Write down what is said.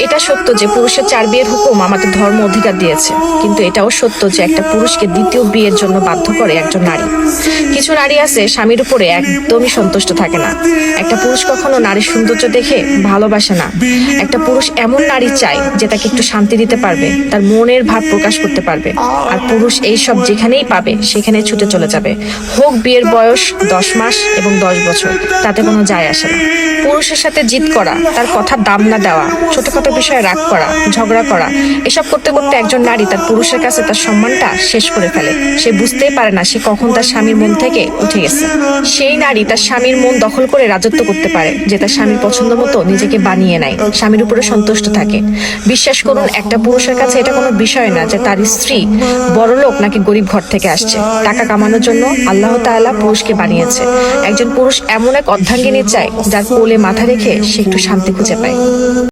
এটা সত্য যে পুরুষের 4 বিয়ের হুকুম আমাদের ধর্ম অধিকার দিয়েছে, কিন্তু এটাও সত্য যে একটা পুরুষকে দ্বিতীয় বিয়ের জন্য বাধ্য করে একজন নারী। কিছু নারী আছে স্বামীর উপরে একদমই সন্তুষ্ট থাকে না। একটা পুরুষ কখনো নারীর সৌন্দর্য দেখে ভালোবাসে না। একটা পুরুষ এমন নারী চায় যে তাকে একটু শান্তি দিতে পারবে, তার মনের ভাব প্রকাশ করতে পারবে। আর পুরুষ এইসব যেখানেই পাবে সেখানে ছুটে চলে যাবে, হোক বিয়ের বয়স 10 মাস এবং 10 বছর, তাতে কোনো যায় আসে না। পুরুষের সাথে জিদ করা, তার কথার দাম না দেওয়া, ছোটখাটো বিষয়ে রাগ করা, ঝগড়া করা, এসব করতে করতে একজন নারী তার পুরুষের কাছে তার সম্মানটা শেষ করে ফেলে। সে বুঝতেই পারে না সে কখন তার স্বামীর মন থেকে উঠে গেছে। সেই নারী তার স্বামীর মন দখল করে রাজত্ব করতে পারে, যে তার স্বামীর পছন্দ মতো নিজেকে বানিয়ে নেয়, স্বামীর উপরে সন্তুষ্ট থাকে। বিশ্বাস করুন, একটা পুরুষের কাছে এটা কোনো বিষয় না যে তার স্ত্রী বড়লোক নাকি গরিব ঘর থেকে আসছে। টাকা কামানোর জন্য আল্লাহ তাআলা পুরুষকে বানিয়েছে। একজন পুরুষ এমন এক অর্ধাঙ্গিনী চায় যার কোলে মাথা রেখে সে একটু শান্তি খুঁজে পায়।